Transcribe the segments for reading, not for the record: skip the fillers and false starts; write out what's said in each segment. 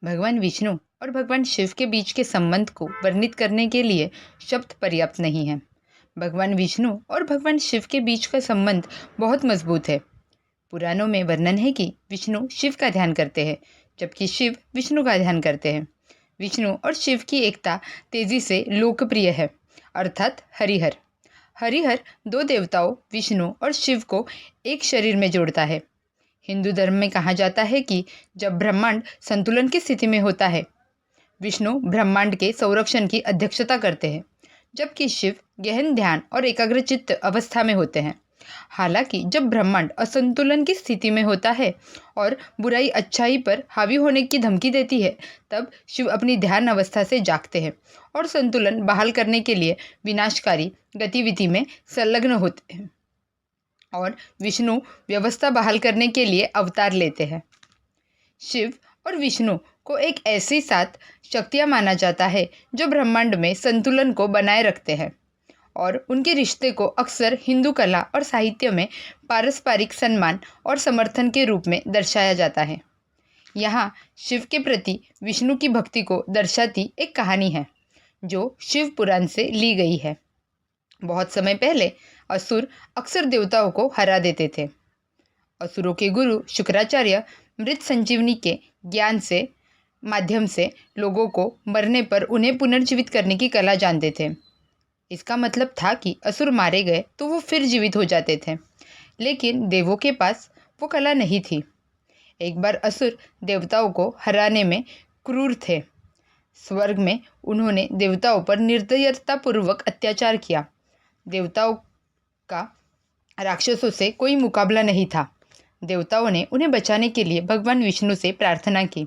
भगवान विष्णु और भगवान शिव के बीच के संबंध को वर्णित करने के लिए शब्द पर्याप्त नहीं है। भगवान विष्णु और भगवान शिव के बीच का संबंध बहुत मजबूत है। पुराणों में वर्णन है कि विष्णु शिव का ध्यान करते हैं, जबकि शिव विष्णु का ध्यान करते हैं। विष्णु और शिव की एकता तेजी से लोकप्रिय है, अर्थात हरिहर। हरिहर दो देवताओं विष्णु और शिव को एक शरीर में जोड़ता है। हिंदू धर्म में कहा जाता है कि जब ब्रह्मांड संतुलन की स्थिति में होता है, विष्णु ब्रह्मांड के संरक्षण की अध्यक्षता करते हैं, जबकि शिव गहन ध्यान और एकाग्रचित्त अवस्था में होते हैं। हालांकि जब ब्रह्मांड असंतुलन की स्थिति में होता है और बुराई अच्छाई पर हावी होने की धमकी देती है, तब शिव अपनी ध्यान अवस्था से जागते हैं और संतुलन बहाल करने के लिए विनाशकारी गतिविधि में संलग्न होते हैं, और विष्णु व्यवस्था बहाल करने के लिए अवतार लेते हैं। शिव और विष्णु को एक ऐसी सात शक्तियां माना जाता है जो ब्रह्मांड में संतुलन को बनाए रखते हैं, और उनके रिश्ते को अक्सर हिंदू कला और साहित्य में पारस्परिक सम्मान और समर्थन के रूप में दर्शाया जाता है। यहाँ शिव के प्रति विष्णु की भक्ति को दर्शाती एक कहानी है जो शिव पुराण से ली गई है। बहुत समय पहले असुर अक्सर देवताओं को हरा देते थे। असुरों के गुरु शुक्राचार्य मृत संजीवनी के ज्ञान से माध्यम से लोगों को मरने पर उन्हें पुनर्जीवित करने की कला जानते थे। इसका मतलब था कि असुर मारे गए तो वो फिर जीवित हो जाते थे, लेकिन देवों के पास वो कला नहीं थी। एक बार असुर देवताओं को हराने में क्रूर थे। स्वर्ग में उन्होंने देवताओं पर निर्दयतापूर्वक अत्याचार किया। देवताओं का राक्षसों से कोई मुकाबला नहीं था। देवताओं ने उन्हें बचाने के लिए भगवान विष्णु से प्रार्थना की।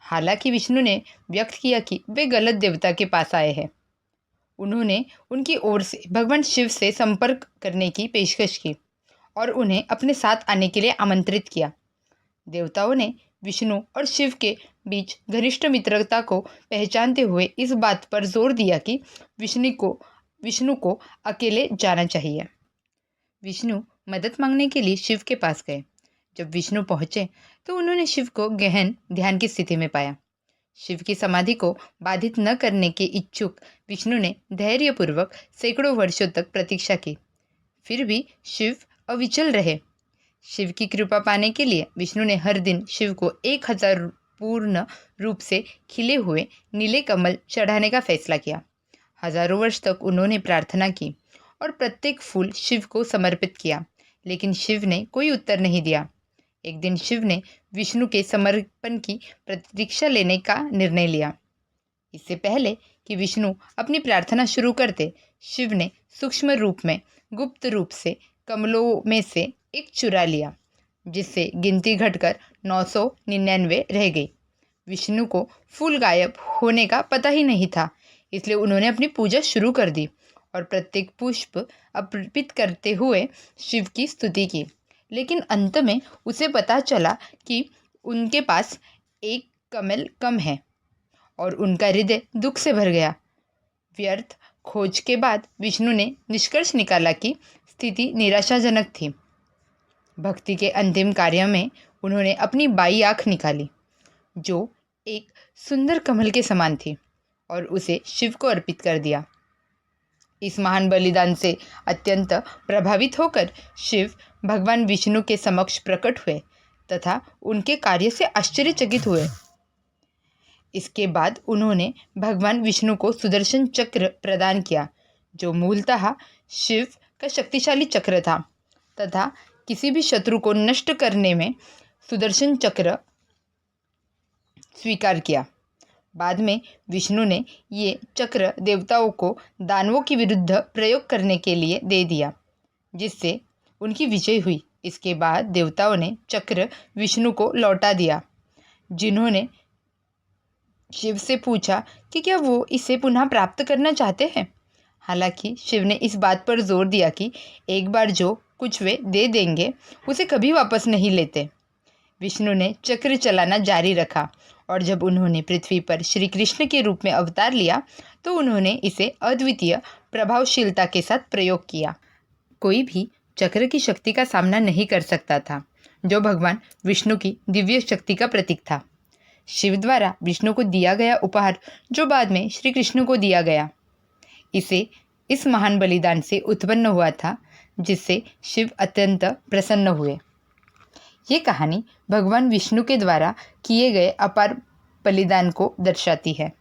हालांकि विष्णु ने व्यक्त किया कि वे गलत देवता के पास आए हैं। उन्होंने उनकी ओर से भगवान शिव से संपर्क करने की पेशकश की और उन्हें अपने साथ आने के लिए आमंत्रित किया। देवताओं ने विष्णु और शिव के बीच घनिष्ठ मित्रता को पहचानते हुए इस बात पर जोर दिया कि विष्णु को अकेले जाना चाहिए। विष्णु मदद मांगने के लिए शिव के पास गए। जब विष्णु पहुंचे तो उन्होंने शिव को गहन ध्यान की स्थिति में पाया। शिव की समाधि को बाधित न करने के इच्छुक विष्णु ने धैर्यपूर्वक सैकड़ों वर्षों तक प्रतीक्षा की। फिर भी शिव अविचल रहे। शिव की कृपा पाने के लिए विष्णु ने हर दिन शिव को 1000 पूर्ण रूप से खिले हुए नीले कमल चढ़ाने का फैसला किया। हजारों वर्ष तक उन्होंने प्रार्थना की और प्रत्येक फूल शिव को समर्पित किया, लेकिन शिव ने कोई उत्तर नहीं दिया। एक दिन शिव ने विष्णु के समर्पण की प्रतीक्षा लेने का निर्णय लिया। इससे पहले कि विष्णु अपनी प्रार्थना शुरू करते, शिव ने सूक्ष्म रूप में गुप्त रूप से कमलों में से एक चुरा लिया, जिससे गिनती घटकर 999 रह गई। विष्णु को फूल गायब होने का पता ही नहीं था, इसलिए उन्होंने अपनी पूजा शुरू कर दी और प्रत्येक पुष्प अर्पित करते हुए शिव की स्तुति की। लेकिन अंत में उसे पता चला कि उनके पास एक कमल कम है और उनका हृदय दुख से भर गया। व्यर्थ खोज के बाद विष्णु ने निष्कर्ष निकाला कि स्थिति निराशाजनक थी। भक्ति के अंतिम कार्य में उन्होंने अपनी बाई आँख निकाली, जो एक सुंदर कमल के समान थी, और उसे शिव को अर्पित कर दिया। इस महान बलिदान से अत्यंत प्रभावित होकर शिव भगवान विष्णु के समक्ष प्रकट हुए तथा उनके कार्य से आश्चर्यचकित हुए। इसके बाद उन्होंने भगवान विष्णु को सुदर्शन चक्र प्रदान किया, जो मूलतः शिव का शक्तिशाली चक्र था तथा किसी भी शत्रु को नष्ट करने में सुदर्शन चक्र स्वीकार किया। बाद में विष्णु ने ये चक्र देवताओं को दानवों के विरुद्ध प्रयोग करने के लिए दे दिया, जिससे उनकी विजय हुई। इसके बाद देवताओं ने चक्र विष्णु को लौटा दिया, जिन्होंने शिव से पूछा कि क्या वो इसे पुनः प्राप्त करना चाहते हैं। हालांकि शिव ने इस बात पर जोर दिया कि एक बार जो कुछ वे दे देंगे उसे कभी वापस नहीं लेते। विष्णु ने चक्र चलाना जारी रखा और जब उन्होंने पृथ्वी पर श्री कृष्ण के रूप में अवतार लिया तो उन्होंने इसे अद्वितीय प्रभावशीलता के साथ प्रयोग किया। कोई भी चक्र की शक्ति का सामना नहीं कर सकता था, जो भगवान विष्णु की दिव्य शक्ति का प्रतीक था। शिव द्वारा विष्णु को दिया गया उपहार जो बाद में श्री कृष्ण को दिया गया। इस महान बलिदान से उत्पन्न हुआ था, जिससे शिव अत्यंत प्रसन्न हुए। ये कहानी भगवान विष्णु के द्वारा किए गए अपार बलिदान को दर्शाती है।